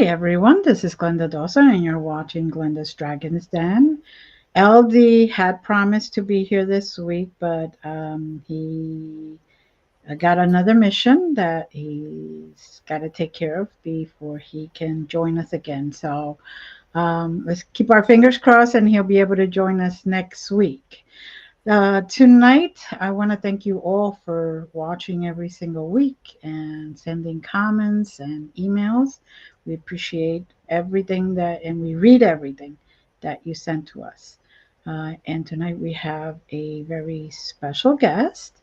everyone, this is Glenda Dawson, and you're watching Glenda's Dragon's Den. LD had promised to be here this week, but he got another mission that he's got to take care of before he can join us again. So let's keep our fingers crossed, and he'll be able to join us next week. Tonight, I want to thank you all for watching every single week and sending comments and emails. We appreciate everything and we read everything that you send to us. And tonight we have a very special guest,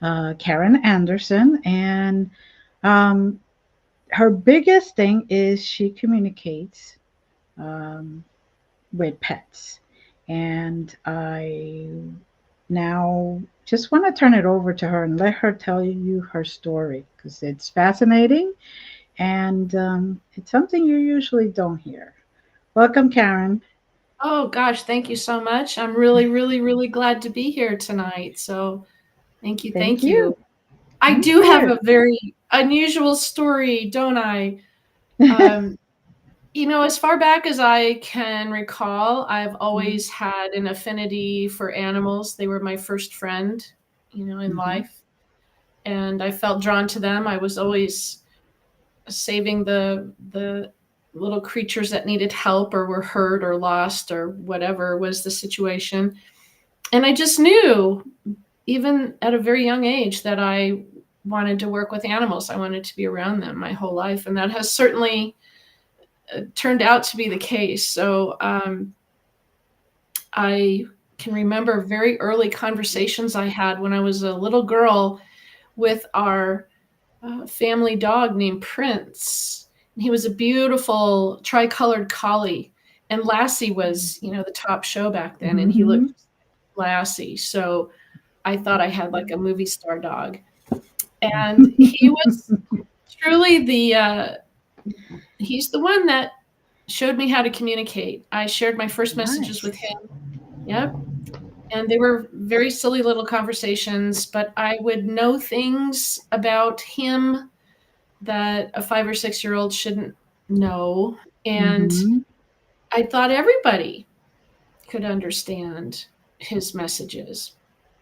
Karen Anderson, and um, her biggest thing is she communicates um, with pets. And I now just want to turn it over to her and let her tell you her story because it's fascinating and it's something you usually don't hear. Welcome, Karen. Oh gosh, thank you so much. I'm really, really, really glad to be here tonight. So thank you, Thank thank you. you. I I'm do have here. a very unusual story, don't I? Um, as far back as I can recall, I've always had an affinity for animals. They were my first friend, in Mhm. life. And I felt drawn to them. I was always saving the little creatures that needed help or were hurt or lost or whatever was the situation. And I just knew, even at a very young age, that I wanted to work with animals. I wanted to be around them my whole life. And that has certainly turned out to be the case. So I can remember very early conversations I had when I was a little girl with our family dog named Prince. And he was a beautiful tricolored collie. And Lassie was, the top show back then. And he looked Mhm. Lassie. So I thought I had like a movie star dog. And he was truly he's the one that showed me how to communicate. I shared my first messages with Nice. him. Yep. And they were very silly little conversations, but I would know things about him that a 5 or 6 year old shouldn't know. And Mhm. I thought everybody could understand his messages.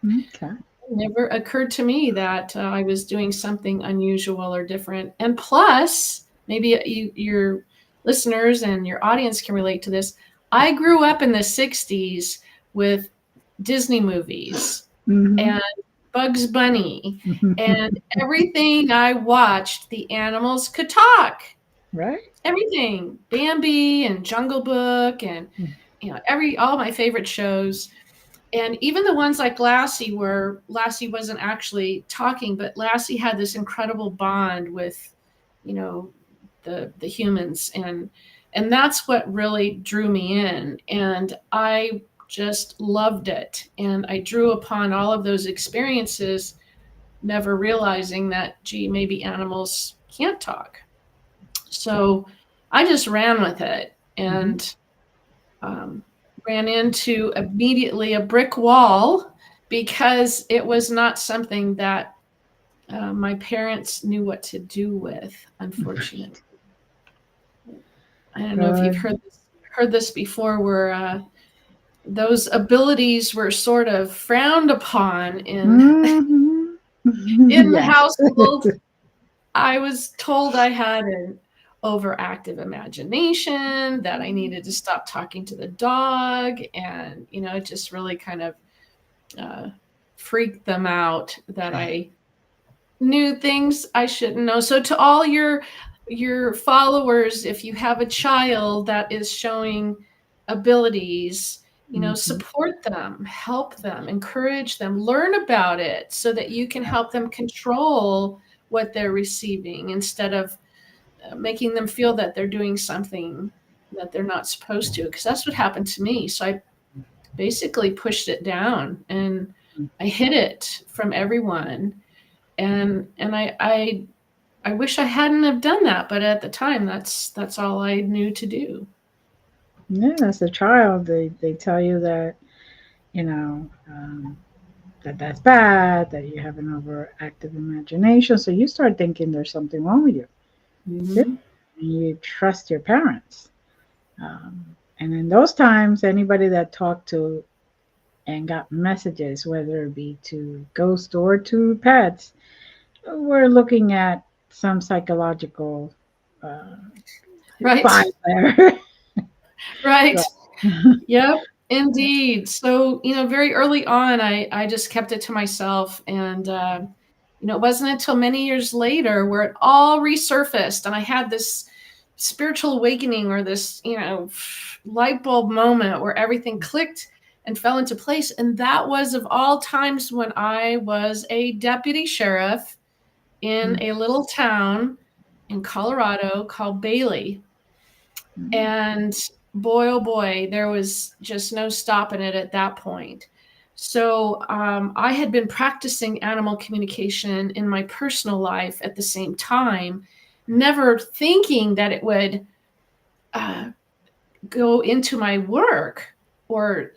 Okay. It never occurred to me that I was doing something unusual or different. And plus, maybe your listeners and your audience can relate to this. I grew up in the 60s with Disney movies Mhm. and Bugs Bunny, and everything I watched, the animals could talk. Right. Everything, Bambi and Jungle Book, and every all my favorite shows, and even the ones like Lassie, where Lassie wasn't actually talking, but Lassie had this incredible bond with, you know, the humans, and that's what really drew me in, and I just loved it, and I drew upon all of those experiences, never realizing that gee, maybe animals can't talk. So I just ran with it Mhm. and um, ran into immediately a brick wall because it was not something that my parents knew what to do with, unfortunately. I don't know if you've Good. heard this before, where those abilities were sort of frowned upon Mhm. in the Yes. household. I was told I had an overactive imagination, that I needed to stop talking to the dog, and it just really kind of uh, freaked them out that I knew things I shouldn't know. So to all your followers, if you have a child that is showing abilities, Mhm. support them, help them, encourage them, learn about it so that you can help them control what they're receiving instead of making them feel that they're doing something that they're not supposed to, because that's what happened to me. So I basically pushed it down and I hid it from everyone, and I wish I hadn't have done that, but at the time that's all I knew to do. Yeah, as a child, they tell you that you know that's bad, that you have an overactive imagination. So you start thinking there's something wrong with you. Yeah. Mm-hmm. and you trust your parents. And in those times, anybody that talked to and got messages, whether it be to ghosts or to pets, we're looking at some psychological uh, Right. vibe there. Right. So, Yep, indeed. So, very early on, I just kept it to myself. And, it wasn't until many years later where it all resurfaced. And I had this spiritual awakening, or this, light bulb moment where everything clicked and fell into place. And that was of all times when I was a deputy sheriff in a little town in Colorado called Bailey. And boy, oh boy, there was just no stopping it at that point. So I had been practicing animal communication in my personal life at the same time, never thinking that it would go into my work or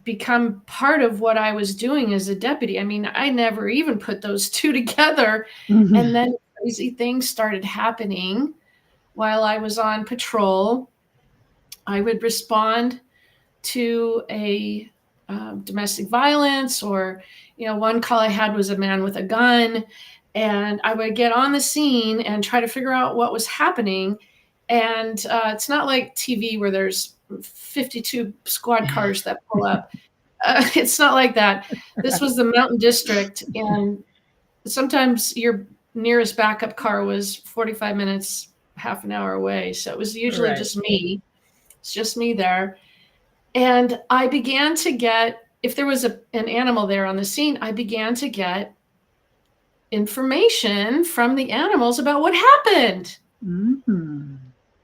become part of what I was doing as a deputy. I mean, I never even put those two together. And then crazy things started happening while I was on patrol. I would respond to a domestic violence, or, one call I had was a man with a gun, and I would get on the scene and try to figure out what was happening. And it's not like TV where there's 52 squad cars that pull up. It's not like that. This was the Mountain District, and sometimes your nearest backup car was 45 minutes, half an hour away. So it was usually right. just me. It's just me there. And I began to get, if there was an animal there on the scene, I began to get information from the animals about what happened. Mm-hmm.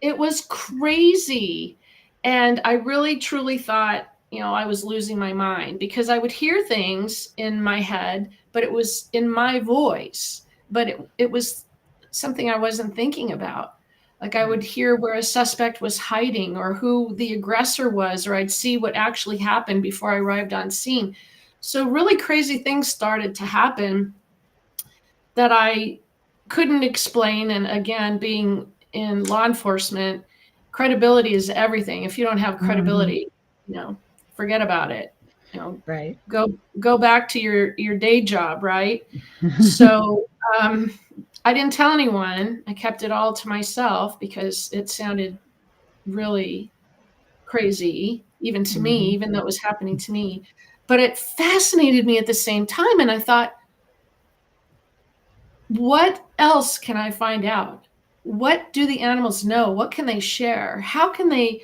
It was crazy. And I really, truly thought, I was losing my mind, because I would hear things in my head, but it was in my voice. But it was something I wasn't thinking about. Like, I would hear where a suspect was hiding, or who the aggressor was, or I'd see what actually happened before I arrived on scene. So really crazy things started to happen that I couldn't explain. And again, being in law enforcement, credibility is everything. If you don't have Mm-hmm. credibility, forget about it. Right. Go back to your day job, right? So I didn't tell anyone. I kept it all to myself because it sounded really crazy, even to me, Mm-hmm. even though it was happening to me. But it fascinated me at the same time. And I thought, what else can I find out? What do the animals know? What can they share? How can they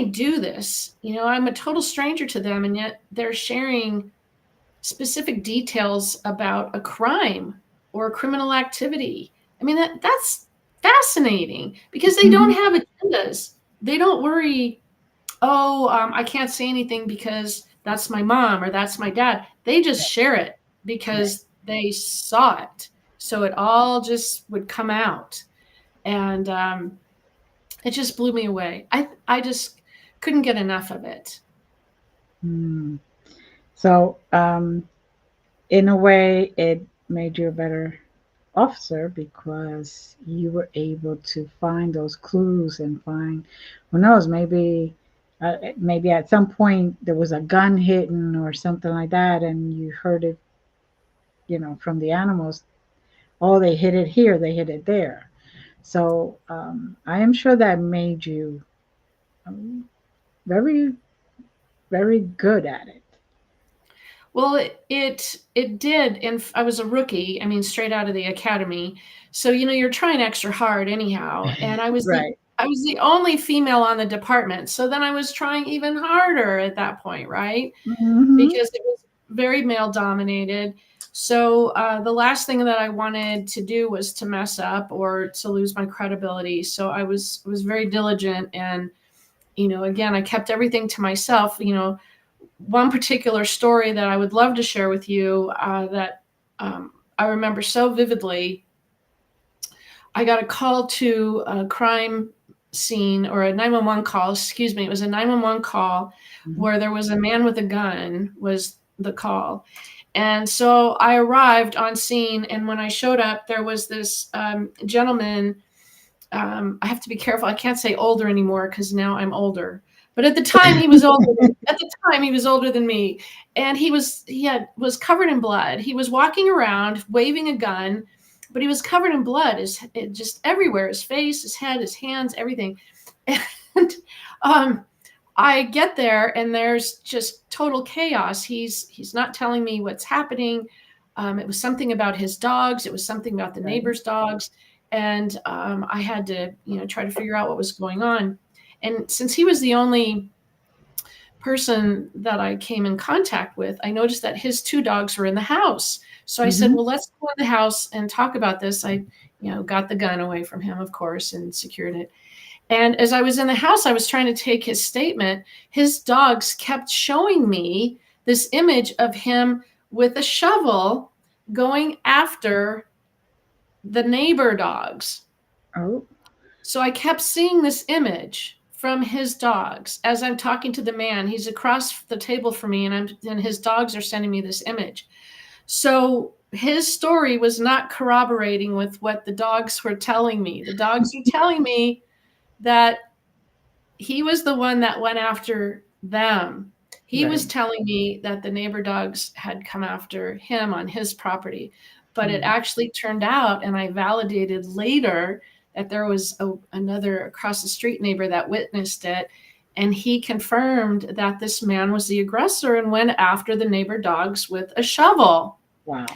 do this? I'm a total stranger to them, and yet they're sharing specific details about a crime or a criminal activity. I mean, that's fascinating, because they don't Mm-hmm. have agendas. They don't worry, oh, I can't say anything because that's my mom or that's my dad. They just share it Right. because they saw it. So it all just would come out. And it just blew me away. I just couldn't get enough of it. Mm. So, in a way, it made you a better officer because you were able to find those clues and find, who knows, maybe at some point there was a gun hidden or something like that, and you heard it, from the animals. Oh, they hit it here, they hit it there. So I am sure that made you um, very, very good at it. Well, it did, and I was a rookie. I mean, straight out of the academy. So you're trying extra hard anyhow. And Right. I was the only female on the department. So then I was trying even harder at that point, right? Hmm. Because it was very male dominated. So the last thing that I wanted to do was to mess up or to lose my credibility. So I was very diligent, and again, I kept everything to myself. One particular story that I would love to share with you that I remember so vividly. I got a call to a crime scene, or a 911 call, excuse me. It was a 911 call Hmm. where there was a man with a gun was the call. And so I arrived on scene, and when I showed up, there was this gentleman I have to be careful. I can't say older anymore because now I'm older. But at the time he was older. At the time he was older than me, and he was covered in blood. He was walking around waving a gun, but he was covered in blood. It just everywhere. His face, his head, his hands, everything. And I get there and there's just total chaos. He's not telling me what's happening. It was something about his dogs. It was something about the neighbor's dogs. And I had to, try to figure out what was going on. And since he was the only person that I came in contact with, I noticed that his 2 dogs were in the house. So I said, well, let's go in the house and talk about this. I, got the gun away from him, of course, and secured it. And as I was in the house, I was trying to take his statement. His dogs kept showing me this image of him with a shovel going after the neighbor dogs. Oh. So I kept seeing this image from his dogs as I'm talking to the man. He's across the table from me, and his dogs are sending me this image. So his story was not corroborating with what the dogs were telling me. The dogs were telling me that he was the one that went after them. He was telling me that the neighbor dogs had come after him on his property. But it actually turned out, and I validated later, that there was another across the street neighbor that witnessed it. And he confirmed that this man was the aggressor and went after the neighbor dogs with a shovel. Wow.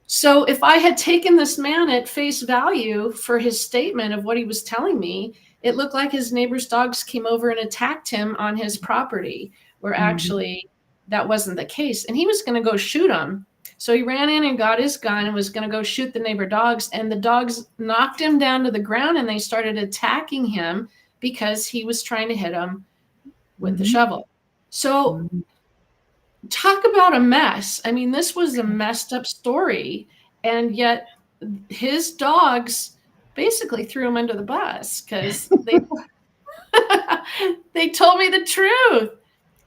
So if I had taken this man at face value for his statement of what he was telling me, it looked like his neighbor's dogs came over and attacked him on his property, where actually that wasn't the case. And he was going to go shoot them. So he ran in and got his gun and was going to go shoot the neighbor dogs. And the dogs knocked him down to the ground and they started attacking him because he was trying to hit them with the shovel. So talk about a mess. I mean, this was a messed up story. And yet his dogs basically threw him under the bus because they told me the truth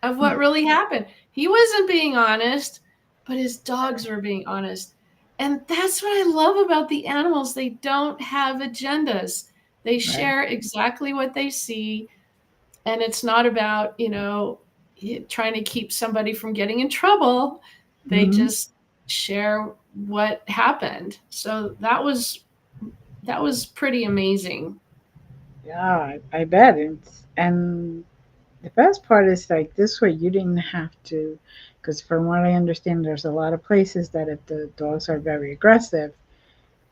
of what really happened. He wasn't being honest, but his dogs were being honest. And that's what I love about the animals. They don't have agendas. They share exactly what they see. And it's not about, trying to keep somebody from getting in trouble. They just share what happened. So that was pretty amazing. Yeah, I bet. And the best part is like this way you didn't have to, because from what I understand, there's a lot of places that if the dogs are very aggressive,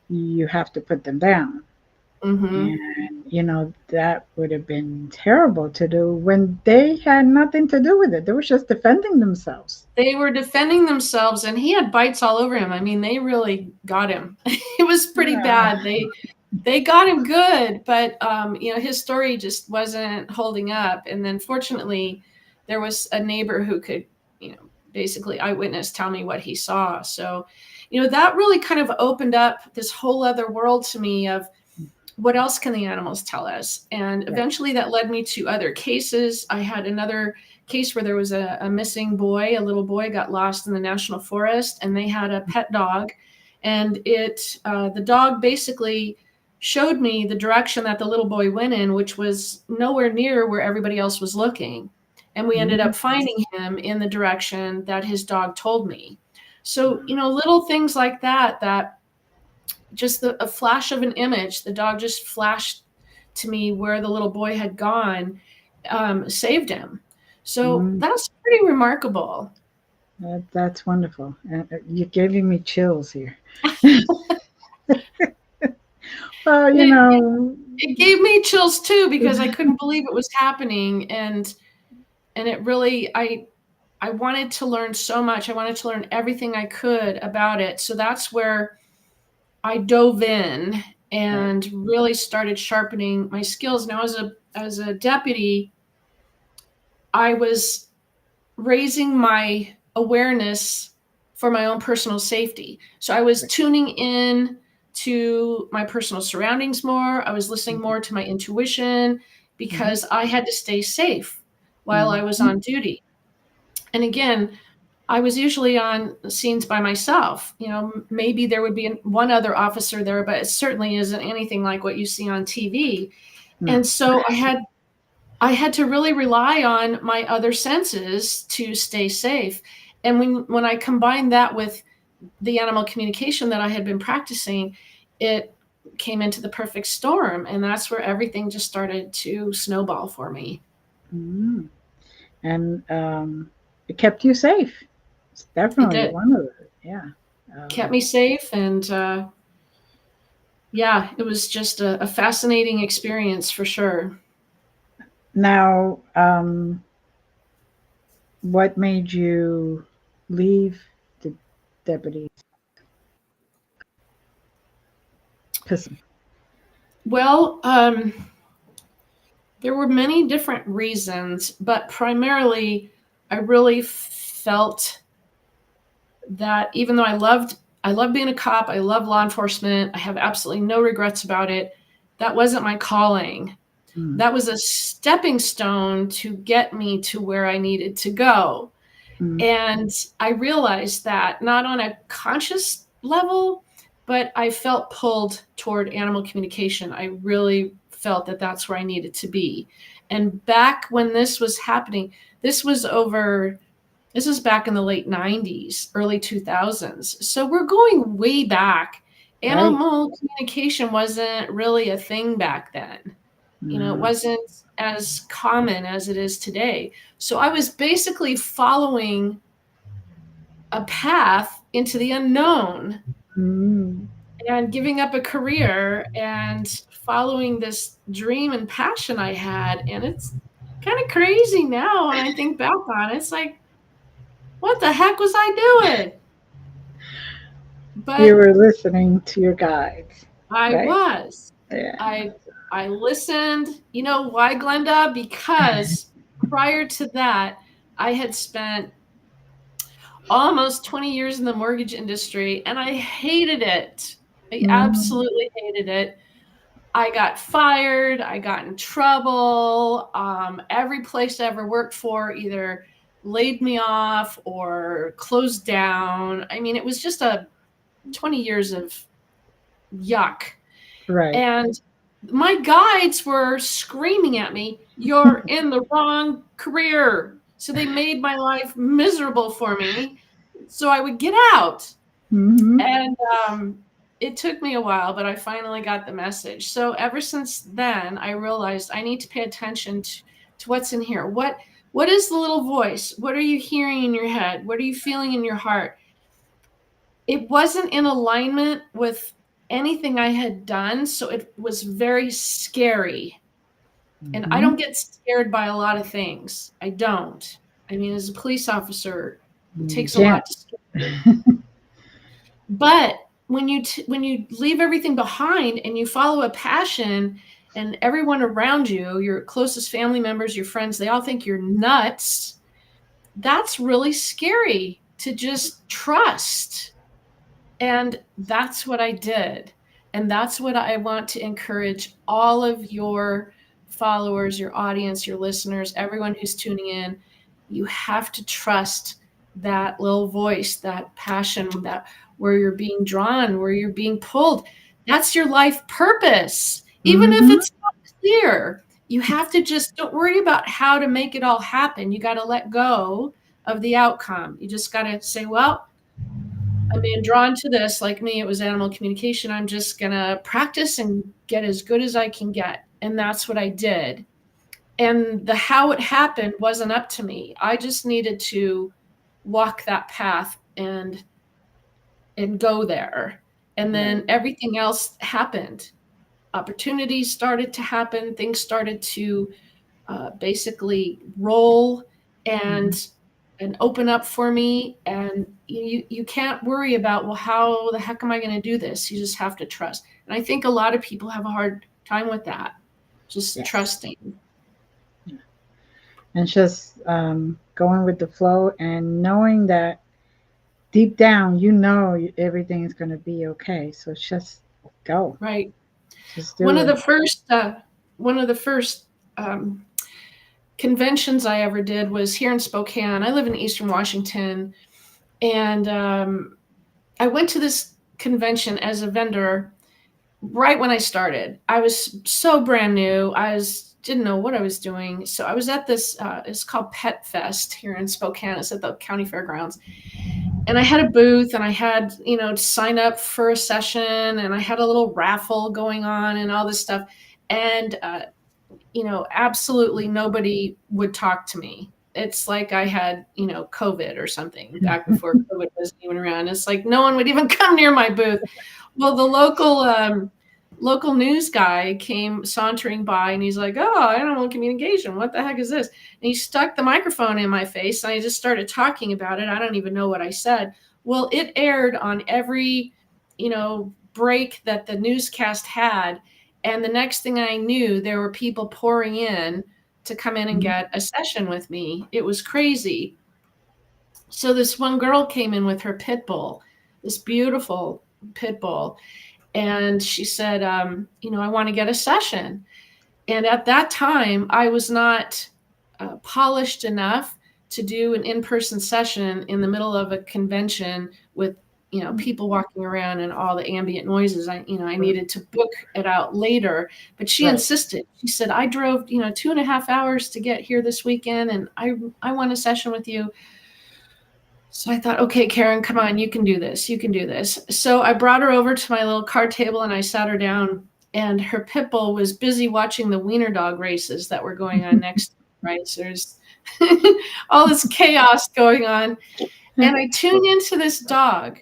you have to put them down. And, that would have been terrible to do when they had nothing to do with it. They were just defending themselves. They were defending themselves, and he had bites all over him. I mean, they really got him. It was pretty bad. They got him good, but his story just wasn't holding up. And then fortunately, there was a neighbor who could, basically eyewitness tell me what he saw. So, that really kind of opened up this whole other world to me of what else can the animals tell us? And eventually that led me to other cases. I had another case where there was a missing boy. A little boy got lost in the national forest, and they had a pet dog. And the dog basically showed me the direction that the little boy went in, which was nowhere near where everybody else was looking. And we ended up finding him in the direction that his dog told me. So, little things like that just a flash of an image, the dog just flashed to me where the little boy had gone, saved him. So that's pretty remarkable. That's wonderful. You're giving me chills here. Well, it gave me chills too, because I couldn't believe it was happening. And it really, I wanted to learn so much. I wanted to learn everything I could about it. So that's where I dove in and really started sharpening my skills. Now, as a deputy, I was raising my awareness for my own personal safety. So I was tuning in to my personal surroundings more. I was listening more to my intuition because I had to stay safe while I was on duty. And again, I was usually on scenes by myself. You know, maybe there would be one other officer there, but it certainly isn't anything like what you see on TV. No. And so I had to really rely on my other senses to stay safe. And when I combined that with the animal communication that I had been practicing, it came into the perfect storm. And that's where everything just started to snowball for me. Mm. And it kept you safe. It's It definitely did. one of it. Yeah. Kept me safe. And yeah, it was just a fascinating experience for sure. Now, what made you leave the deputy position? Well, there were many different reasons, but primarily I really felt that even though I loved being a cop, I love law enforcement, I have absolutely no regrets about it, that wasn't my calling. Mm. That was a stepping stone to get me to where I needed to go. Mm. And I realized that not on a conscious level, but I felt pulled toward animal communication. I really felt that that's where I needed to be. And back when this was happening, this was over, this is back in the late 90s, early 2000s. So we're going way back. Right. Animal communication wasn't really a thing back then. You know, it Mm. wasn't as common as it is today. So I was basically following a path into the unknown Mm. and giving up a career and following this dream and passion I had. And it's kind of crazy now when I think back on it. It's like, what the heck was I doing? You But were listening to your guides, I right? was. Yeah. I I listened. You know why, Glenda? Because prior to that, I had spent almost 20 years in the mortgage industry and I hated it. I Mm. absolutely hated it. I got fired. I got in trouble. Every place I ever worked for either laid me off or closed down. I mean, it was just a 20 years of yuck. Right. And my guides were screaming at me, "You're in the wrong career." So they made my life miserable for me so I would get out. Mm-hmm. And it took me a while, but I finally got the message. So ever since then, I realized I need to pay attention to what's in here. What is the little voice? What are you hearing in your head? What are you feeling in your heart? It wasn't in alignment with anything I had done, so it was very scary. And I Mm-hmm. don't get scared by a lot of things. I don't. I mean, as a police officer, it You takes a can't. lot to scare me. But when you leave everything behind and you follow a passion and everyone around you, your closest family members, your friends, they all think you're nuts, that's really scary to just trust. And that's what I did. And that's what I want to encourage all of your followers, your audience, your listeners, everyone who's tuning in. You have to trust that little voice, that passion, that where you're being drawn, where you're being pulled. That's your life purpose. Even if Mm-hmm. it's not clear, you have to just don't worry about how to make it all happen. You got to let go of the outcome. You just got to say, well, I'm being drawn to this. Like me, it was animal communication. I'm just going to practice and get as good as I can get. And that's what I did. And the how it happened wasn't up to me. I just needed to walk that path and go there. And Right. then everything else happened. Opportunities started to happen. Things started to basically roll Mm-hmm. and open up for me. And you can't worry about, well, how the heck am I going to do this? You just have to trust. And I think a lot of people have a hard time with that, just Yes. trusting. And just going with the flow and knowing that deep down, you know everything is going to be okay. So just go. Right. Just One do of it. the first one of the first conventions I ever did was here in Spokane. I live in Eastern Washington, And I went to this convention as a vendor right when I started. I was so brand new. Didn't know what I was doing. So I was at this, it's called Pet Fest here in Spokane. It's at the county fairgrounds. And I had a booth and I had, to sign up for a session, and I had a little raffle going on and all this stuff. And, absolutely nobody would talk to me. It's like I had, COVID or something back before COVID wasn't even around. It's like no one would even come near my booth. Well, the local news guy came sauntering by, and he's like, "Oh, Animal Communication, what the heck is this?" And he stuck the microphone in my face, and I just started talking about it. I don't even know what I said. Well, it aired on every, break that the newscast had. And the next thing I knew, there were people pouring in to come in and get a session with me. It was crazy. So this one girl came in with her pit bull, this beautiful pit bull. And she said, I want to get a session. And at that time, I was not polished enough to do an in-person session in the middle of a convention with, people walking around and all the ambient noises. I needed to book it out later, but she insisted. She said, I drove, 2.5 hours to get here this weekend, and I want a session with you. So I thought, okay, Karen, come on, you can do this. You can do this. So I brought her over to my little card table and I sat her down, and her pit bull was busy watching the wiener dog races that were going on next, right? So there's all this chaos going on. And I tune into this dog,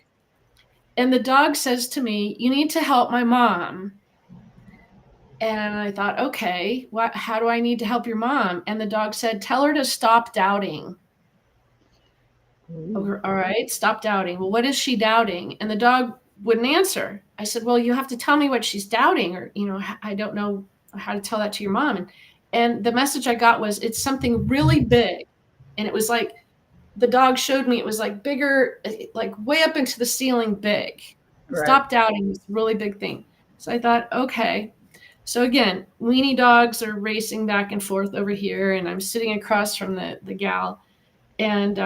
and the dog says to me, "You need to help my mom." And I thought, okay, how do I need to help your mom? And the dog said, "Tell her to stop doubting." Ooh. All right, stop doubting. Well, what is she doubting? And the dog wouldn't answer. I said, well, you have to tell me what she's doubting, or, I don't know how to tell that to your mom. And the message I got was, it's something really big. And it was like, the dog showed me, it was like bigger, like way up into the ceiling big. Right. Stop doubting this really big thing. So I thought, okay. So again, weenie dogs are racing back and forth over here, and I'm sitting across from the gal. And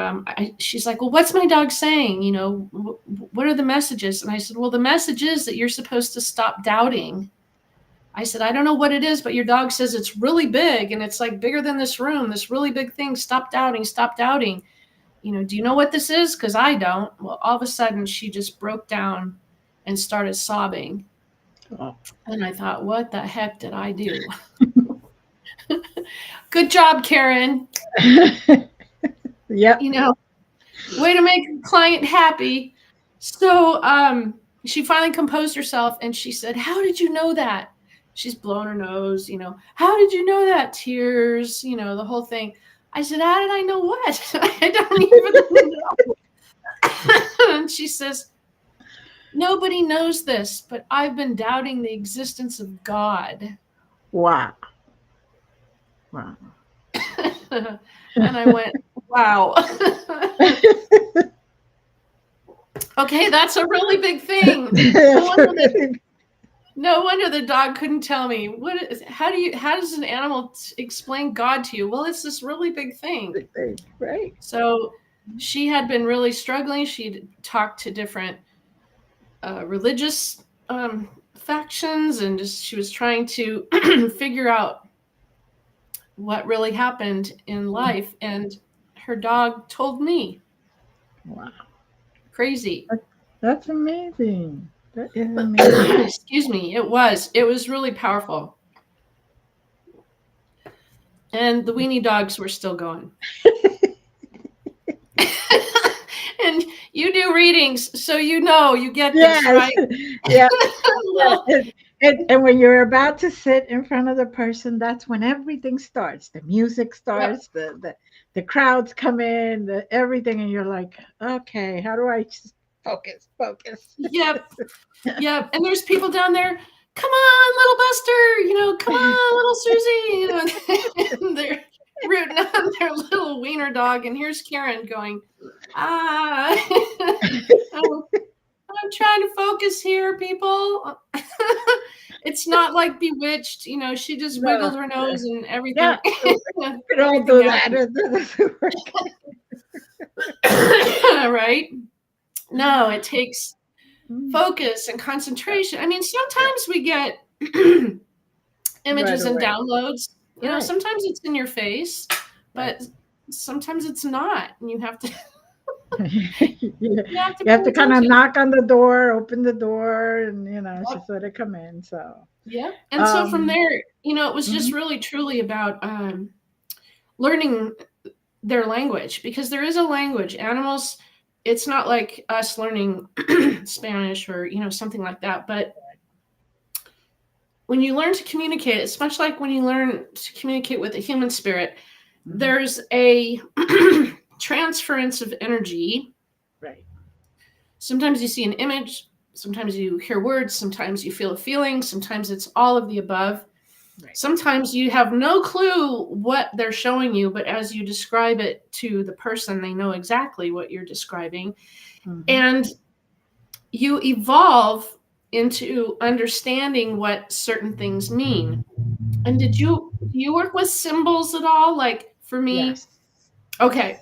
she's like, well, what's my dog saying? What are the messages? And I said, well, the message is that you're supposed to stop doubting. I said, I don't know what it is, but your dog says it's really big, and it's like bigger than this room, this really big thing. Stop doubting, stop doubting. Do you know what this is? Because I don't. Well, all of a sudden she just broke down and started sobbing. Oh. And I thought, what the heck did I do? Good job, Karen. Yeah. Way to make a client happy. So she finally composed herself, and she said, how did you know that? She's blowing her nose, how did you know that? Tears, the whole thing. I said, how did I know what? I don't even know. And she says, nobody knows this, but I've been doubting the existence of God. Wow. Wow. And I went, wow. Okay, that's a really big thing. No wonder the dog couldn't tell me. How does an animal explain God to you? Well, it's this really big thing. Right. So she had been really struggling. She'd talked to different religious factions, and she was trying to figure out what really happened in life. And her dog told me. Wow. Crazy. That's amazing. That is amazing. Excuse me. It was really powerful. And the weenie dogs were still going. And you do readings, so you get this, right? Yeah. And when you're about to sit in front of the person, that's when everything starts. The music starts, yep. the crowds come in, everything, and you're like, okay, how do I focus? Yep. And there's people down there. Come on, little Buster. Come on, little Susie. And they're rooting on their little wiener dog. And here's Karen going, I'm trying to focus here, people. It's not like Bewitched, she just wiggled her nose and everything. Yeah, we could all do that. Right? No, it takes Mm. focus and concentration. I mean, sometimes we get Right images and away. downloads. You know, Right. sometimes it's in your face, Right. but sometimes it's not, and you have to you you have to have pay to kind of attention. knock on the door, open the door, and Yep. just let it come in. So, Yep. And so from um, there, it was just mhm, really truly about learning their language, because there is a language. Animals, it's not like us learning Spanish or something like that, but when you learn to communicate, it's much like when you learn to communicate with a human spirit. mhm, There's a transference of energy. right. Sometimes you see an image, sometimes you hear words, sometimes you feel a feeling, sometimes it's all of the above. Right. Sometimes you have no clue what they're showing you, but as you describe it to the person, they know exactly what you're describing. Mhm. And you evolve into understanding what certain things mean. And do you work with symbols at all? Like for me, Yes. Yes. okay,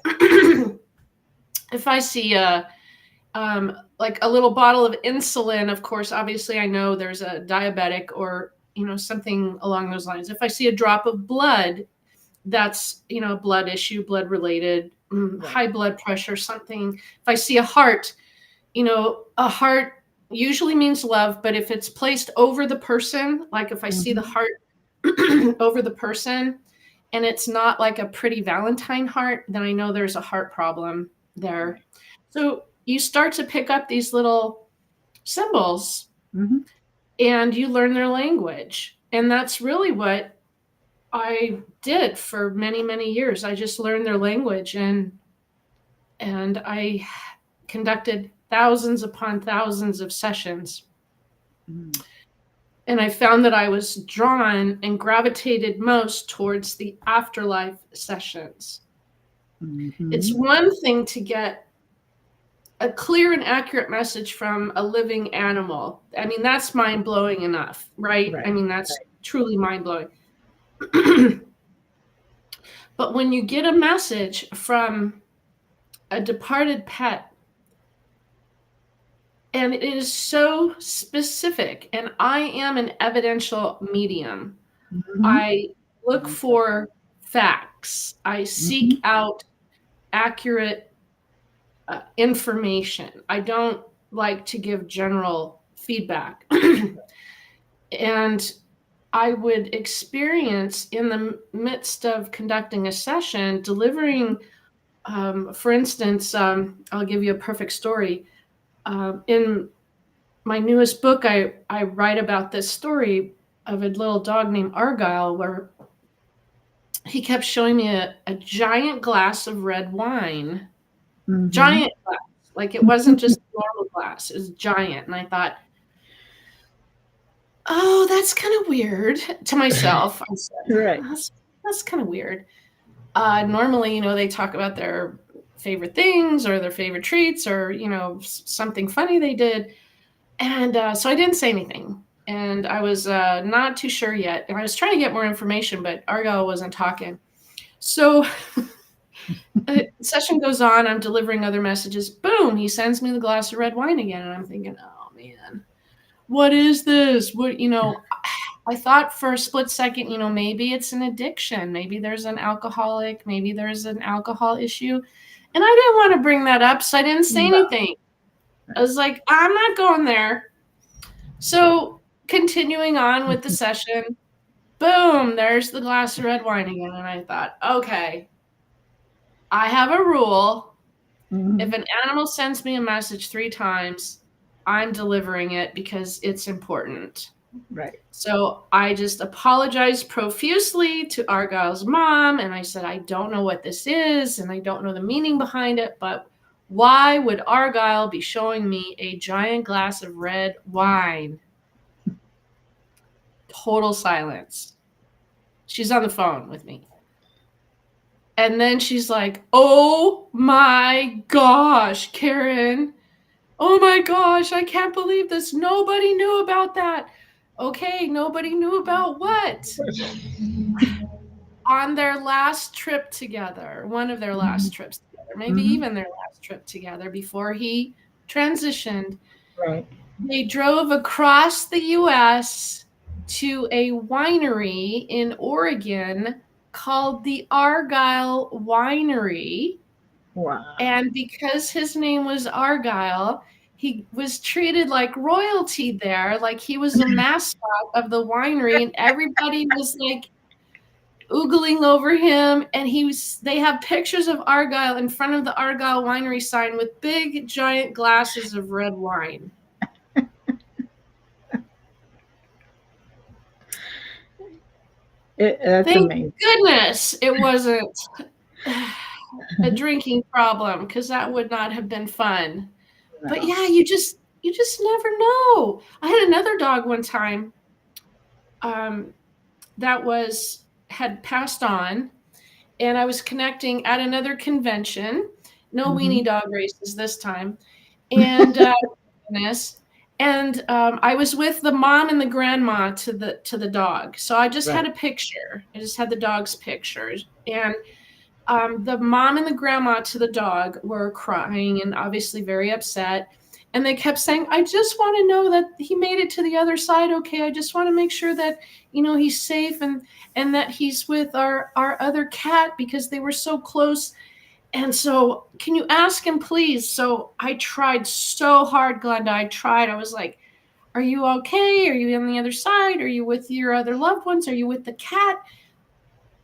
if I see like a little bottle of insulin, of course, obviously I know there's a diabetic or something along those lines. If I see a drop of blood, that's a blood issue, blood related, Right. high blood pressure, something. If I see a heart, a heart usually means love, but if it's placed over the person, like if I see the Mhm. heart over the person and it's not like a pretty Valentine heart, then I know there's a heart problem there. Right. So you start to pick up these little symbols Mhm. and you learn their language. And that's really what I did for many, many years. I just learned their language, and I conducted thousands upon thousands of sessions. Mhm. And I found that I was drawn and gravitated most towards the afterlife sessions. It's Mhm. one thing to get a clear and accurate message from a living animal. I mean, that's mind blowing enough, right? I Right. mean, that's Right. truly mind blowing. But when you get a message from a departed pet, and it is so specific, and I am an evidential medium. Mhm. I look Me too. for facts. I seek Mhm. out accurate information. I don't like to give general feedback. And I would experience in the midst of conducting a session, delivering, for instance, I'll give you a perfect story. In my newest book, I write about this story of a little dog named Argyle, where he kept showing me a giant glass of red wine, Mhm. giant glass. Like it wasn't just a normal glass, it was giant. And I thought, oh, that's kind of weird to myself. I said, Right. that's kind of weird. Normally, they talk about their favorite things or their favorite treats or, something funny they did. And so I didn't say anything. And I was not too sure yet. And I was trying to get more information, but Argyle wasn't talking. So session goes on. I'm delivering other messages. Boom, he sends me the glass of red wine again. And I'm thinking, oh, man, what is this? I thought for a split second, maybe it's an addiction. Maybe there's an alcoholic. Maybe there's an alcohol issue. And I didn't want to bring that up. So I didn't say No. anything. I was like, I'm not going there. So continuing on with the session, boom, there's the glass of red wine again. And I thought, okay, I have a rule. If Mhm. an animal sends me a message 3 times, I'm delivering it because it's important. Right. So I just apologized profusely to Argyle's mom. And I said, I don't know what this is. And I don't know the meaning behind it. But why would Argyle be showing me a giant glass of red wine? Total silence. She's on the phone with me. And then she's like, oh my gosh, Karen. Oh my gosh, I can't believe this. Nobody knew about that. Okay, nobody knew about what? On their last trip together, one of their last Mhm. trips together, maybe Mhm. even their last trip together before he transitioned, Right. they drove across the U.S. to a winery in Oregon called the Argyle Winery. Wow. And because his name was Argyle, he was treated like royalty there, like he was a mascot of the winery, and everybody was like oogling over him. And they have pictures of Argyle in front of the Argyle Winery sign with big giant glasses of red wine. That's Thank amazing. goodness it wasn't a drinking problem, because that would not have been fun. But No. yeah, you just never know. I had another dog one time that had passed on, and I was connecting at another convention. No Mm-hmm. weenie dog races this time, and I was with the mom and the grandma to the dog. So I just had Right. a picture. I just had the dog's pictures, and the mom and the grandma to the dog were crying and obviously very upset. And they kept saying, I just want to know that he made it to the other side okay. I just want to make sure that, he's safe, and that he's with our other cat, because they were so close. And so, can you ask him, please? So I tried so hard, Glenda. I was like, are you okay? Are you on the other side? Are you with your other loved ones? Are you with the cat?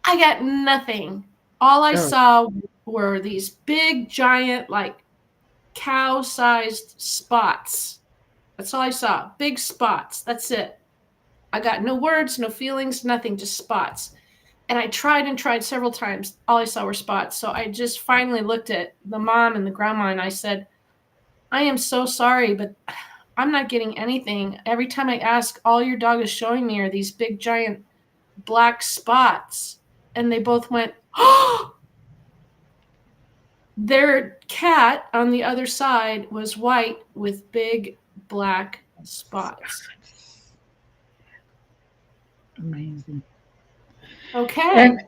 I got nothing. All I Oh, saw were these big, giant, like cow-sized spots. That's all I saw. Big spots. That's it. I got no words, no feelings, nothing, just spots. And I tried and tried several times. All I saw were spots. So I just finally looked at the mom and the grandma, and I said, I am so sorry, but I'm not getting anything. Every time I ask, all your dog is showing me are these big, giant black spots. And they both went, oh! Their cat on the other side was white with big black spots. amazing. Okay. And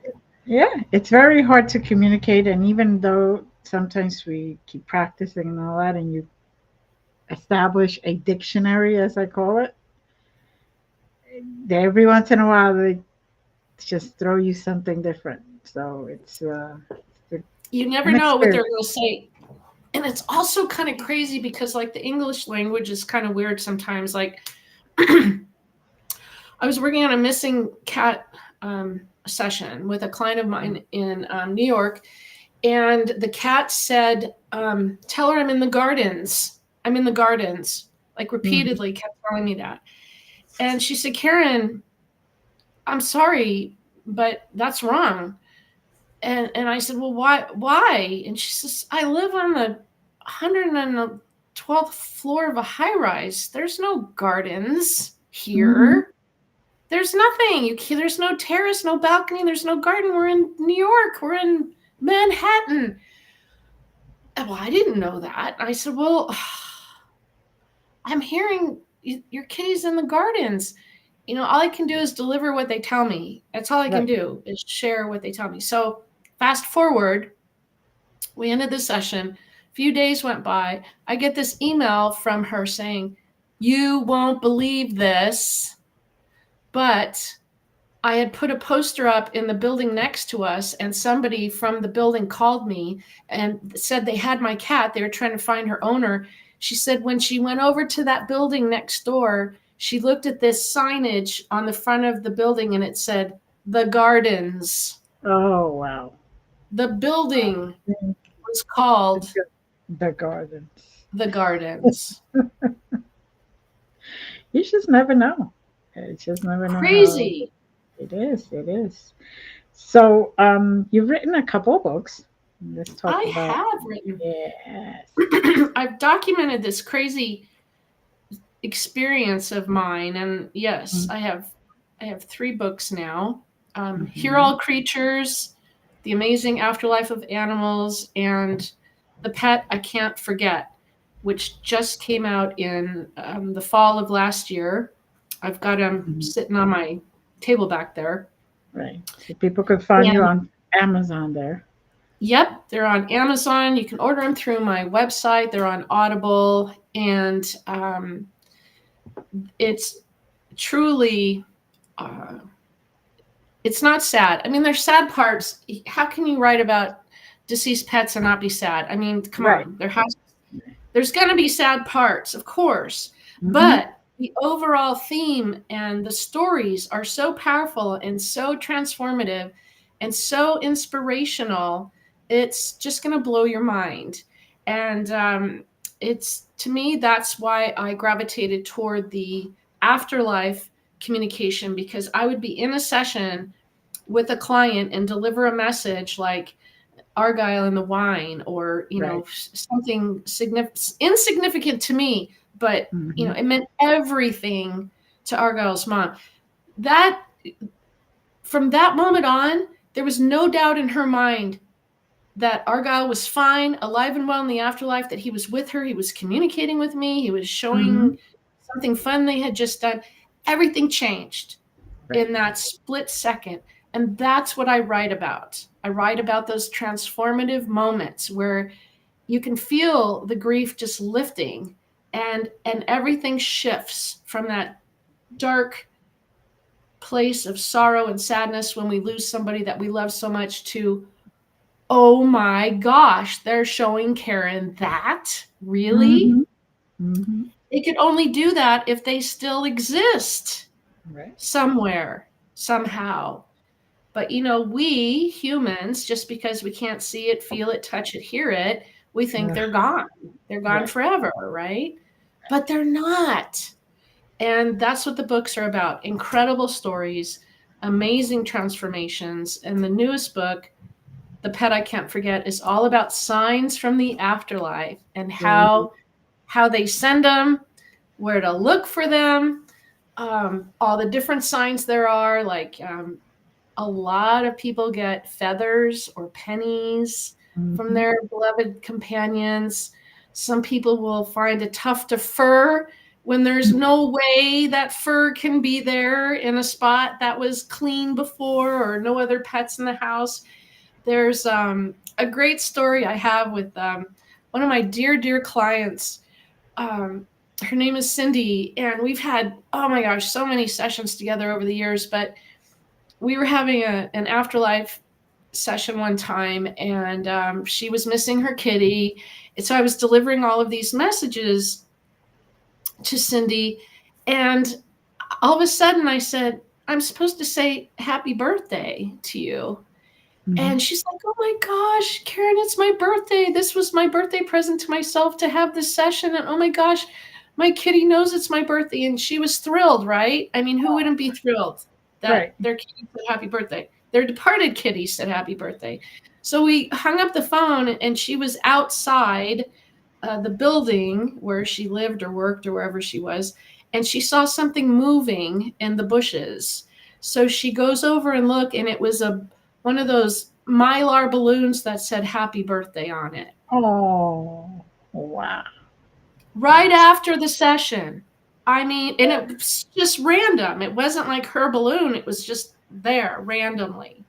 yeah, it's very hard to communicate. And even though sometimes we keep practicing and all that, and you establish a dictionary, as I call it, every once in a while they just throw you something different. So it's You never an know what they're experience. going to say. And it's also kind of crazy because, like, the English language is kind of weird sometimes. Like, I was working on a missing cat session with a client of mine in New York, and the cat said, tell her I'm in the gardens. I'm in the gardens. Like, Mhm. repeatedly kept telling me that. And she said, Karen, I'm sorry, but that's wrong. And I said, well, why? And she says, I live on the 112th floor of a high rise. There's no gardens Mhm. here. There's nothing. There's no terrace, no balcony. There's no garden. We're in New York. We're in Manhattan. Well, I didn't know that. I said, well, I'm hearing your kitty's in the gardens. All I can do is deliver what they tell me. That's all I can Right. do, is share what they tell me. So fast forward, we ended the session. A few days went by. I get this email from her saying, you won't believe this, but I had put a poster up in the building next to us, and somebody from the building called me and said they had my cat. They were trying to find her owner. She said when she went over to that building next door, she looked at this signage on the front of the building, and it said, The Gardens. Oh wow. The building was called The garden. The Gardens. You just never know. You just never know how Crazy. it is. It is. So, you've written a couple of books. Let's talk I about. have written. Yes. I've documented this crazy experience of mine, and yes, I have 3 books now. Hear Mm-hmm. All Creatures, The Amazing Afterlife of Animals, and The Pet I Can't Forget, which just came out in the fall of last year. I've got them Hmm. sitting on my table back there. Right. So people could find you And on Amazon there. Yep, they're on Amazon. You can order them through my website. They're on Audible, and it's truly, uh, it's not sad. I mean, there's sad parts. How can you write about deceased pets and not be sad? I mean, come Right. on. There's going to be sad parts, of course, Mm-hmm. but the overall theme and the stories are so powerful and so transformative and so inspirational. It's just going to blow your mind. And it's, to me, that's why I gravitated toward the afterlife communication, because I would be in a session with a client and deliver a message like Argyle in the wine, or Right. something insignificant to me, but Mm-hmm. it meant everything to Argyle's mom. That, from that moment on, there was no doubt in her mind that Argyle was fine, alive and well in the afterlife, that he was with her, he was communicating with me, he was Mm-hmm. showing something fun they had just done. Everything changed Right. in that split second. And that's what I write about. I write about those transformative moments where you can feel the grief just lifting, and everything shifts from that dark place of sorrow and sadness when we lose somebody that we love so much to, oh my gosh, they're showing Karen that? Really? Mm-hmm. Mm-hmm. They could only do that if they still exist Right. somewhere, somehow. But we humans, just because we can't see it, feel it, touch it, hear it, we think Ugh. they're gone. They're gone Right. forever, right? But they're not. And that's what the books are about. Incredible stories, amazing transformations. And the newest book, The Pet I Can't Forget, is all about signs from the afterlife and Ooh. how they send them, where to look for them, all the different signs there are, like a lot of people get feathers or pennies from Mm-hmm. their beloved companions. Some people will find a tuft of fur when there's no way that fur can be there in a spot that was clean before, or no other pets in the house. There's a great story I have with one of my dear, dear clients. Um, Her name is Cindy, and we've had, oh my gosh, so many sessions together over the years, but we were having an afterlife session one time, and she was missing her kitty. And so I was delivering all of these messages to Cindy, and all of a sudden I said, I'm supposed to say happy birthday to you. Mm-hmm. And she's like, oh my gosh, Karen, it's my birthday. This was my birthday present to myself, to have this session. And oh my gosh, my kitty knows it's my birthday. And she was thrilled, right? I mean, who wouldn't be thrilled that Right. their kitty said happy birthday? Their departed kitty said happy birthday. So we hung up the phone, and she was outside the building where she lived or worked or wherever she was. And she saw something moving in the bushes. So she goes over and look, and it was one of those mylar balloons that said happy birthday on it. Oh, wow. Right That's after the session. I mean, and it was just random. It wasn't like her balloon, it was just there randomly.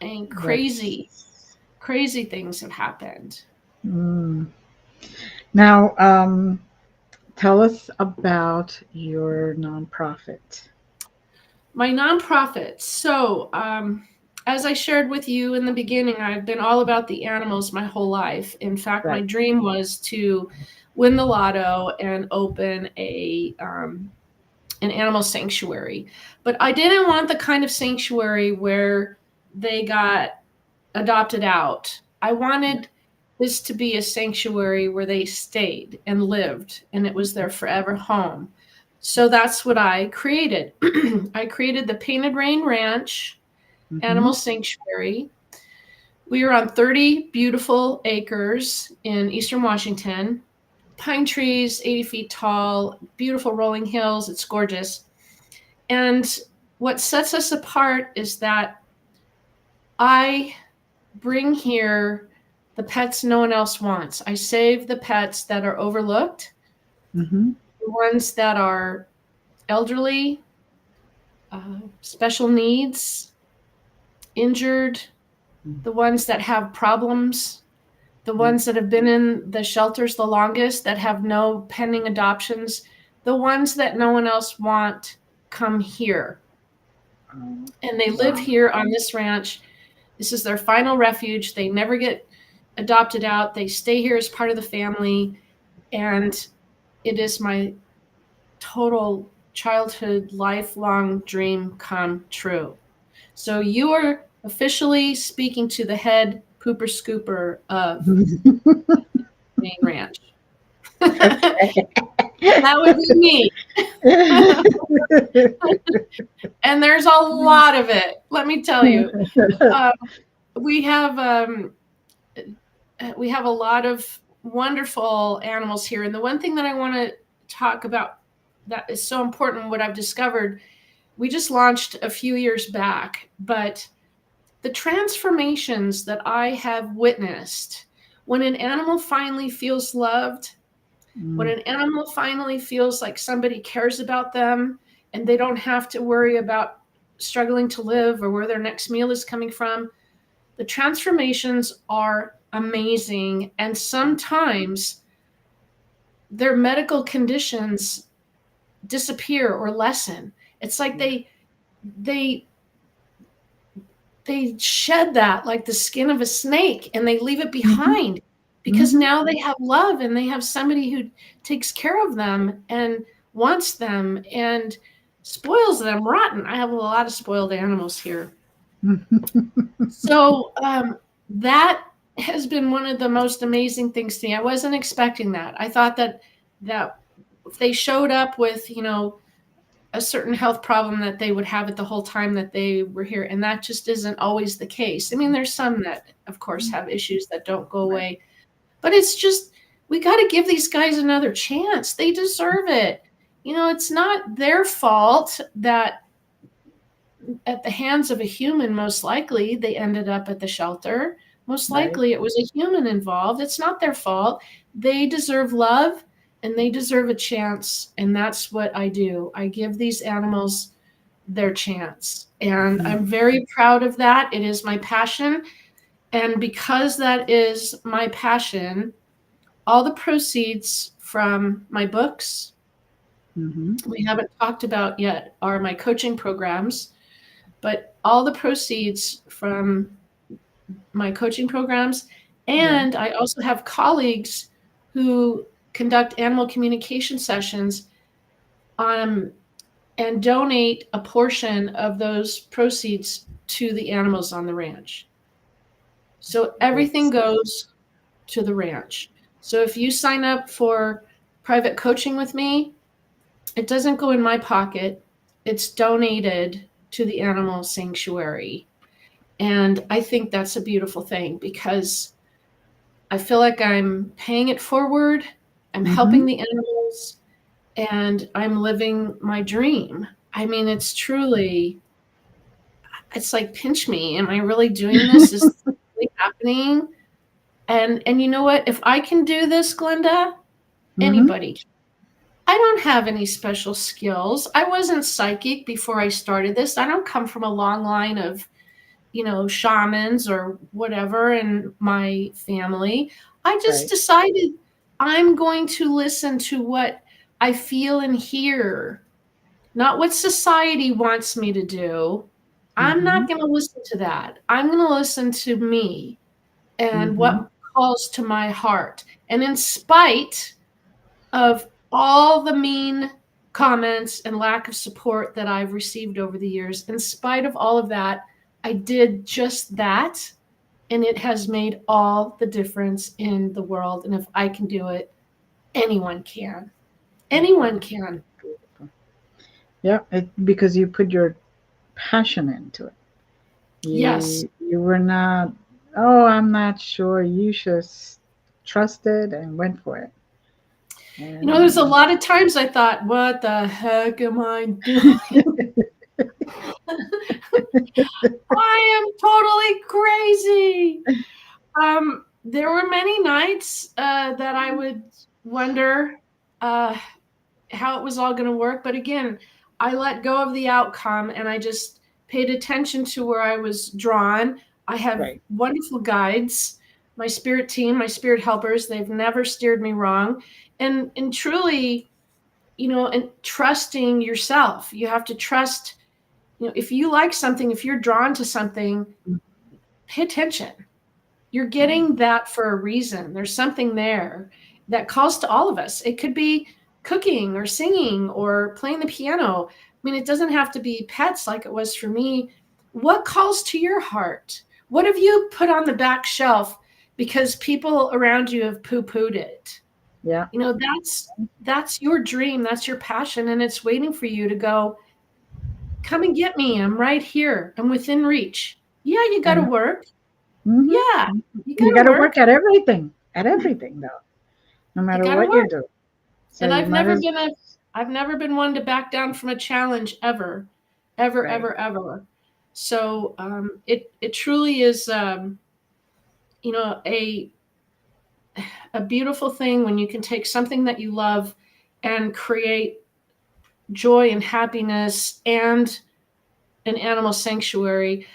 And crazy, that's crazy things have happened. mm. Now, tell us about your nonprofit. My nonprofit. So, as I shared with you in the beginning, I've been all about the animals my whole life. In fact, my Right. dream was to win the lotto and open an animal sanctuary. But I didn't want the kind of sanctuary where they got adopted out. I wanted this to be a sanctuary where they stayed and lived, and it was their forever home. So that's what I created. I created the Painted Rain Ranch Mm-hmm. Animal Sanctuary. We are on 30 beautiful acres in eastern Washington. Pine trees, 80 feet tall, beautiful rolling hills. It's gorgeous. And what sets us apart is that I bring here the pets no one else wants. I save the pets that are overlooked, Mm-hmm. the ones that are elderly, special needs, injured, the ones that have problems, the ones that have been in the shelters the longest, that have no pending adoptions, the ones that no one else want come here. And they live here on this ranch. This is their final refuge. They never get adopted out. They stay here as part of the family. And it is my total childhood, lifelong dream come true. So you are officially speaking to the head pooper scooper of Main Ranch. That would be me. And there's a lot of it, let me tell you. We have a lot of wonderful animals here. And the one thing that I want to talk about that is so important, what I've discovered, we just launched a few years back, but the transformations that I have witnessed when an animal finally feels loved, when an animal finally feels like somebody cares about them and they don't have to worry about struggling to live or where their next meal is coming from, the transformations are amazing. And sometimes their medical conditions disappear or lessen. It's like they shed that like the skin of a snake, and they leave it behind because now they have love and they have somebody who takes care of them and wants them and spoils them rotten. I have a lot of spoiled animals here. So that has been one of the most amazing things to me. I wasn't expecting that. I thought that if they showed up with, a certain health problem, that they would have it the whole time that they were here. And that just isn't always the case. I mean, there's some that, of course, have issues that don't go away. But it's just, we got to give these guys another chance. They deserve it. It's not their fault that at the hands of a human, most likely, they ended up at the shelter. Most likely it was a human involved. It's not their fault. They deserve love. And they deserve a chance. And that's what I do. I give these animals their chance. And I'm very proud of that. It is my passion. And because that is my passion, all the proceeds from my books, we haven't talked about yet, are my coaching programs. But all the proceeds from my coaching programs, and I also have colleagues who conduct animal communication sessions and donate a portion of those proceeds to the animals on the ranch. So everything goes to the ranch. So if you sign up for private coaching with me, it doesn't go in my pocket. It's donated to the animal sanctuary. And I think that's a beautiful thing because I feel like I'm paying it forward. I'm helping the animals, and I'm living my dream. I mean, it's like, pinch me. Am I really doing this? Is this really happening? And you know what? If I can do this, Glenda, anybody can. I don't have any special skills. I wasn't psychic before I started this. I don't come from a long line of, shamans or whatever in my family. I just decided I'm going to listen to what I feel and hear, not what society wants me to do. I'm not going to listen to that. I'm going to listen to me and what calls to my heart. And in spite of all the mean comments and lack of support that I've received over the years, in spite of all of that, I did just that. And it has made all the difference in the world. And if I can do it, anyone can. Anyone can. Yeah, because you put your passion into it. Yes. You were not, I'm not sure. You just trusted and went for it. And, there's a lot of times I thought, what the heck am I doing? I am totally crazy. There were many nights that I would wonder how it was all going to work. But again, I let go of the outcome and I just paid attention to where I was drawn. I have Right. wonderful guides, my spirit team, my spirit helpers. They've never steered me wrong. And truly, and trusting yourself. You have to trust, if you like something, if you're drawn to something, pay attention. You're getting that for a reason. There's something there that calls to all of us. It could be cooking or singing or playing the piano. I mean, it doesn't have to be pets like it was for me. What calls to your heart? What have you put on the back shelf because people around you have poo-pooed it? Yeah. That's your dream, that's your passion, and it's waiting for you to go, come and get me. I'm right here. I'm within reach. Yeah, you got to And work. hmm Yeah, you got you to got to work. work at everything though, no You matter got to what you work. do. So And you might as I've never been one to back down from a challenge ever, ever, right. ever, ever. So it truly is, you know, a a beautiful thing when you can take something that you love and create joy and happiness and an animal sanctuary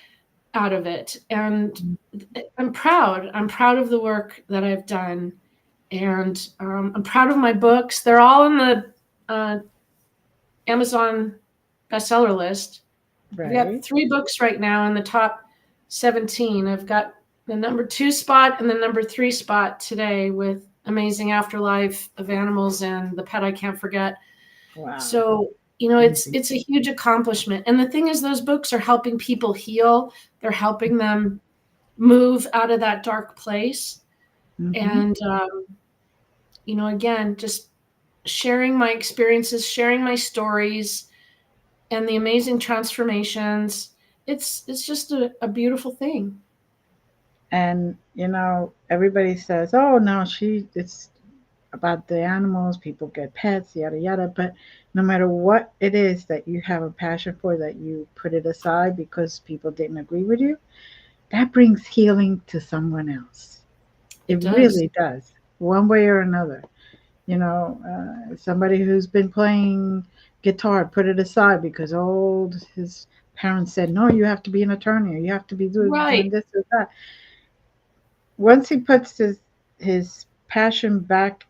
out of it. And I'm proud. I'm proud of the work that I've done. And I'm proud of my books. They're all in the Amazon bestseller list. I've got Right. 3 books right now in the top 17. I've got the number 2 spot and the number 3 spot today with Amazing Afterlife of Animals and The Pet I Can't Forget. Wow. So, Amazing. it's a huge accomplishment. And the thing is, those books are helping people heal. They're helping them move out of that dark place. Mm-hmm. And, again, just sharing my experiences, sharing my stories, and the amazing transformations. It's just a beautiful thing. And everybody says, "Oh no, it's about the animals. People get pets, yada yada." But no matter what it is that you have a passion for, that you put it aside because people didn't agree with you, that brings healing to someone else. It It does. really does, one way or another. Somebody who's been playing guitar put it aside because his parents said, no, you have to be an attorney, or you have to be doing Right. this or that. Once he puts his passion back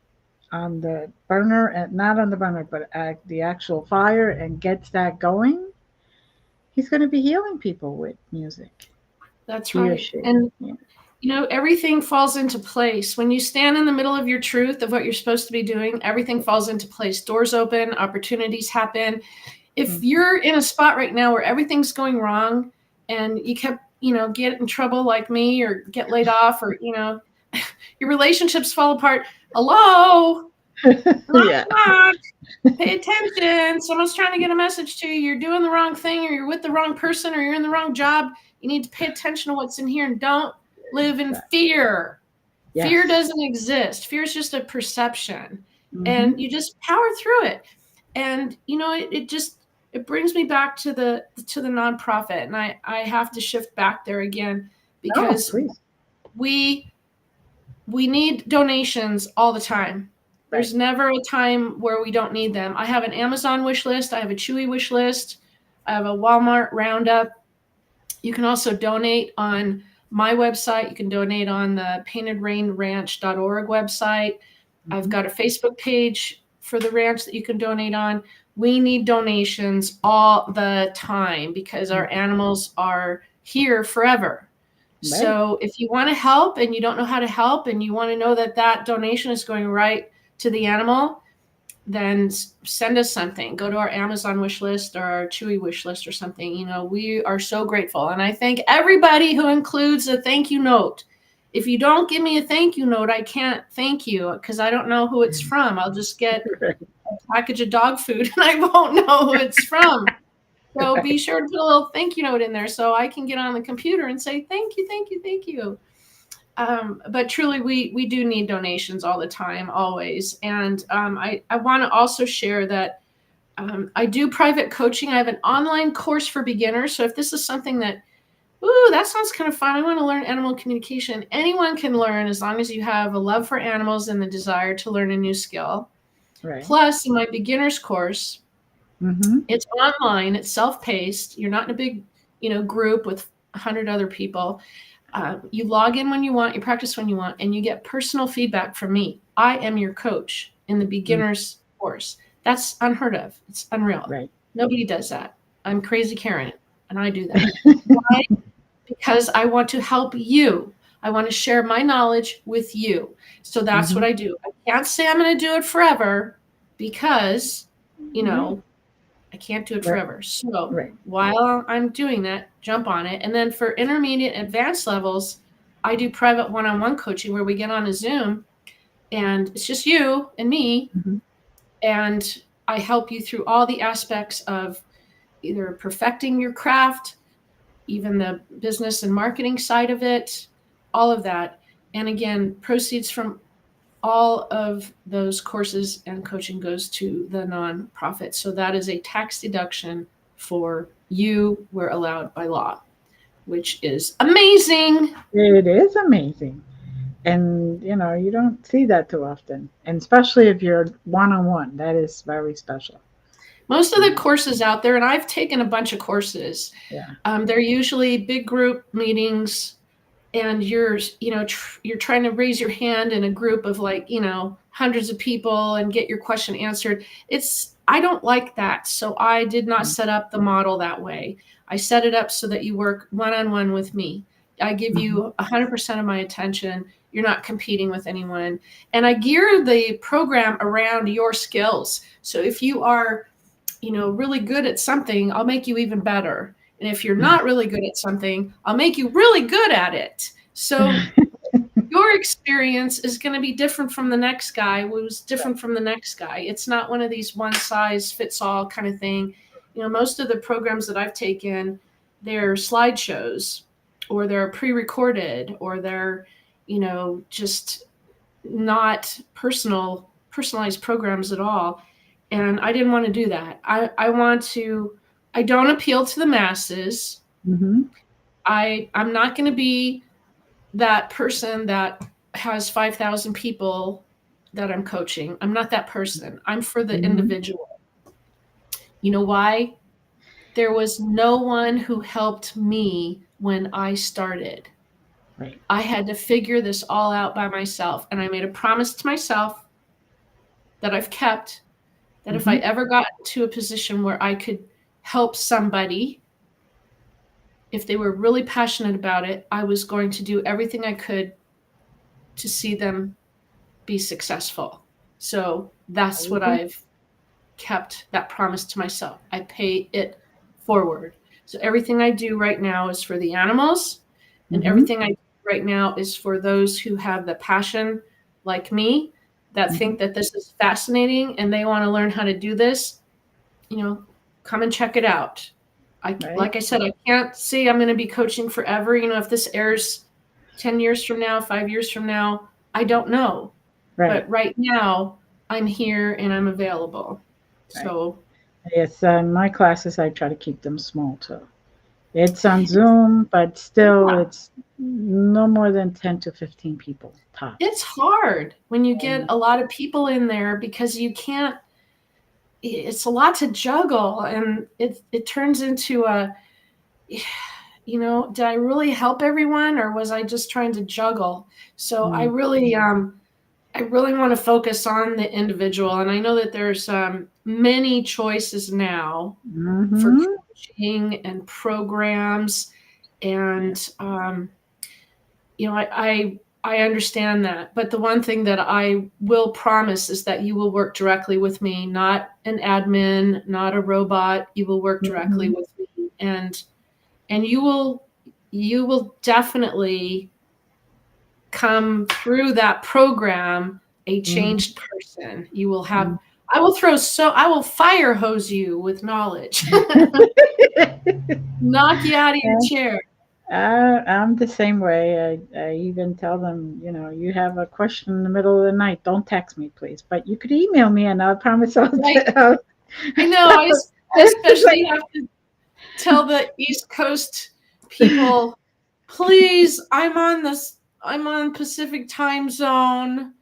on the burner, and not on the burner, but at the actual fire, and gets that going, he's going to be healing people with music. That's He or right. she. And Yeah. everything falls into place. When you stand in the middle of your truth of what you're supposed to be doing, everything falls into place. Doors open, opportunities happen. If Mhm. you're in a spot right now where everything's going wrong and you kept, get in trouble like me or get laid off or, your relationships fall apart. Hello, knock, Yeah. knock. Pay attention. Someone's trying to get a message to you. You're doing the wrong thing, or you're with the wrong person, or you're in the wrong job. You need to pay attention to what's in here and don't live in fear. Fear Yes. doesn't exist. Fear is just a perception. Hmm. And you just power through it. And it brings me back to the nonprofit. And I have to shift back there again Oh, because please. we we need donations all the time. Right. There's never a time where we don't need them. I have an Amazon wish list. I have a Chewy wish list. I have a Walmart roundup. You can also donate on my website. You can donate on the paintedrainranch.org website. I've Hmm. got a Facebook page for the ranch that you can donate on. We need donations all the time because our animals are here forever. Right. So if you want to help and you don't know how to help and you want to know that that donation is going right to the animal, then send us something. Go to our Amazon wish list or our Chewy wish list or something. We are so grateful. And I thank everybody who includes a thank you note. If you don't give me a thank you note, I can't thank you because I don't know who it's from. I'll just get a package of dog food and I won't know who it's from. So be Right. sure to put a little thank you note in there so I can get on the computer and say thank you, thank you, thank you. But truly, we do need donations all the time, always. And I want to also share that I do private coaching. I have an online course for beginners. So if this is something that, ooh, that sounds kind of fun. I want to learn animal communication. Anyone can learn as long as you have a love for animals and the desire to learn a new skill. Right. Plus, in my beginner's course, Mm-hmm. it's online, it's self-paced. You're not in a big, group with 100 other people. You log in when you want, you practice when you want, and you get personal feedback from me. I am your coach in the beginner's course. That's unheard of. It's unreal. Right. Nobody does that. I'm crazy Karen, and I do that. Why? Because I want to help you. I want to share my knowledge with you. So that's what I do. I can't say I'm going to do it forever because, you know, I can't do it forever. So while I'm doing that, jump on it. And then for intermediate advanced levels, I do private one-on-one coaching where we get on a Zoom and it's just you and me. And I help you through all the aspects of either perfecting your craft, even the business and marketing side of it, all of that. And again, proceeds from all of those courses and coaching goes to the nonprofit. So that is a tax deduction for you. We're allowed by law, which is amazing. It is amazing. And, you know, you don't see that too often. And especially if you're one-on-one, that is very special. Most of the courses out there, and I've taken a bunch of courses, they're usually big group meetings, and you're trying to raise your hand in a group of like, hundreds of people and get your question answered. I don't like that. So I did not set up the model that way. I set it up so that you work one-on-one with me. I give you 100% of my attention. You're not competing with anyone. And I gear the program around your skills. So if you are, really good at something, I'll make you even better. And if you're not really good at something, I'll make you really good at it. So your experience is going to be different from the next guy who's different from the next guy. It's not one of these one size fits all kind of thing. Most of the programs that I've taken, they're slideshows or they're pre-recorded or they're, just not personalized programs at all. And I didn't want to do that. I don't appeal to the masses. I'm not going to be that person that has 5,000 people that I'm coaching. I'm not that person. I'm for the individual. You know why? There was no one who helped me when I started. I had to figure this all out by myself. And I made a promise to myself that I've kept, that if I ever got to a position where I could help somebody, if they were really passionate about it, I was going to do everything I could to see them be successful. So that's what I've kept, that promise to myself. I pay it forward. So everything I do right now is for the animals, and everything I do right now is for those who have the passion like me that think that this is fascinating and they want to learn how to do this. Come and check it out. Like I said, I can't say I'm going to be coaching forever. If this airs 10 years from now, 5 years from now, I don't know. But right now, I'm here and I'm available. So, yes, my classes, I try to keep them small too. It's on Zoom, but still, it's no more than 10 to 15 people tops. It's hard when you get a lot of people in there because you can't. It's a lot to juggle, and it turns into did I really help everyone, or was I just trying to juggle? So I really want to focus on the individual, and I know that there's many choices now for coaching and programs, and I understand that. But the one thing that I will promise is that you will work directly with me, not an admin, not a robot. You will work directly with me, and you will definitely come through that program a changed person. You will have. I will fire hose you with knowledge, knock you out of your chair. I'm the same way. I even tell them, you have a question in the middle of the night, don't text me, please. But you could email me, and I promise I'll. I know. I especially have to tell the East Coast people, please. I'm on Pacific time zone.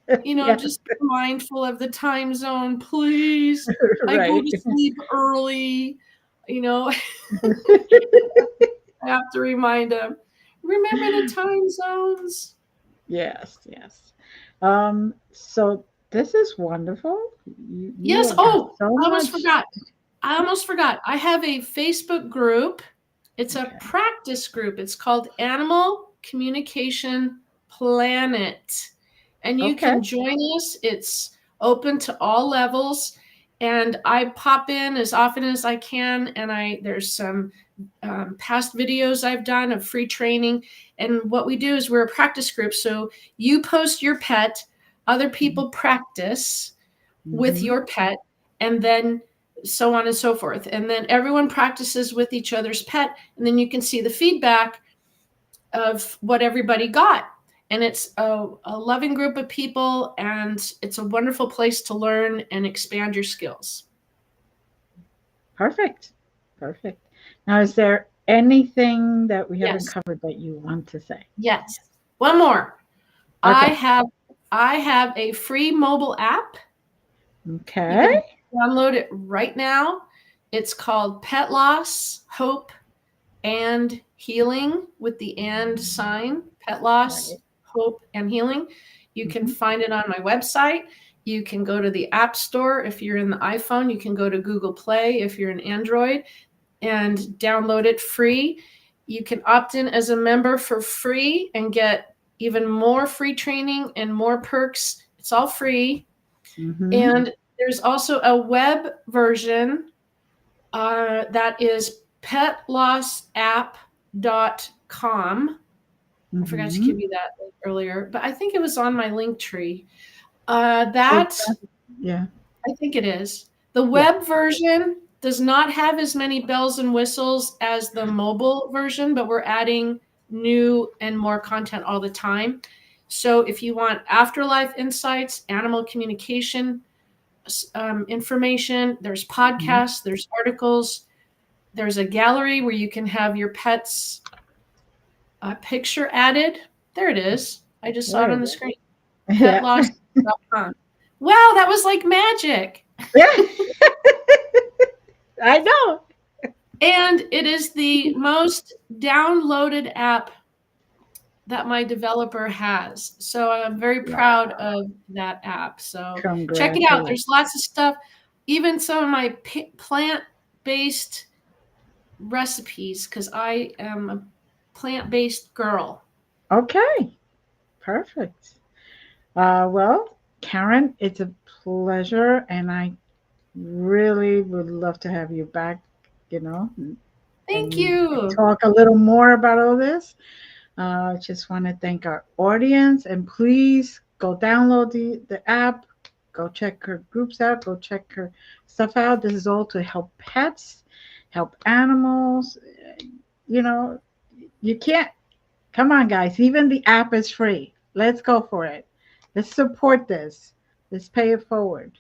Just be mindful of the time zone, please. I go to sleep early. I have to remind them. Remember the time zones. Yes, yes. So this is wonderful. You Yes. have got Oh, so I almost much. forgot. I have a Facebook group. It's a Okay. practice group. It's called Animal Communication Planet. And you Okay. can join us. It's open to all levels. And I pop in as often as I can. And there's some past videos I've done of free training. And what we do is we're a practice group. So you post your pet, other people practice with Mm-hmm. your pet, and then so on and so forth. And then everyone practices with each other's pet, and then you can see the feedback of what everybody got. And it's a loving group of people, and it's a wonderful place to learn and expand your skills. Perfect. Perfect. Now, is there anything that we haven't Yes. covered that you want to say? Yes. One more. I Okay. have I have a free mobile app. You Okay. can download it right now. It's called Pet Loss, Hope, and Healing with the and sign. Pet Loss, Right. Hope, and Healing. You can Mm-hmm. find it on my website. You can go to the App Store if you're in the iPhone. You can go to Google Play if you're an Android and download it free. You can opt in as a member for free and get even more free training and more perks. It's all free. Mm-hmm. And there's also a web version that is petlossapp.com. I forgot to Mm-hmm. give you that earlier, but I think it was on my link tree. It, That yeah. I think it is. The Yeah. web version does not have as many bells and whistles as the mobile version, but we're adding new and more content all the time. So if you want afterlife insights, animal communication information, there's Mm-hmm. podcasts, there's articles, there's a gallery where you can have your pet's picture added. There it is. I just saw it There on it the is. screen. Yeah. Petloss.com. Wow, that was like magic. Yeah. I know. And it is the most downloaded app that my developer has. So I'm very proud Wow. of that app. So check it out. Congratulations. There's lots of stuff, even some of my plant based recipes, because I am a plant based girl. Okay. Perfect. Well, Karen, it's a pleasure, and I really would love to have you back, you know, Thank and you. talk a little more about all this. Just want to thank our audience, and please go download the app, go check her groups out, go check her stuff out. This is all to help pets, help animals. You know, you can't. Come on, guys. Even the app is free. Let's go for it. Let's support this. Let's pay it forward.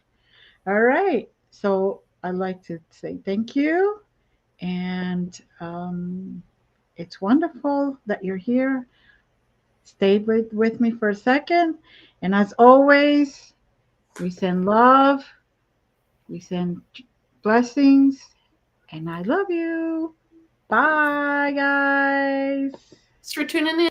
All right. So I'd like to say thank you. And it's wonderful that you're here. Stay with me for a second. And as always, we send love, we send blessings, and I love you. Bye, guys. Thanks for tuning in.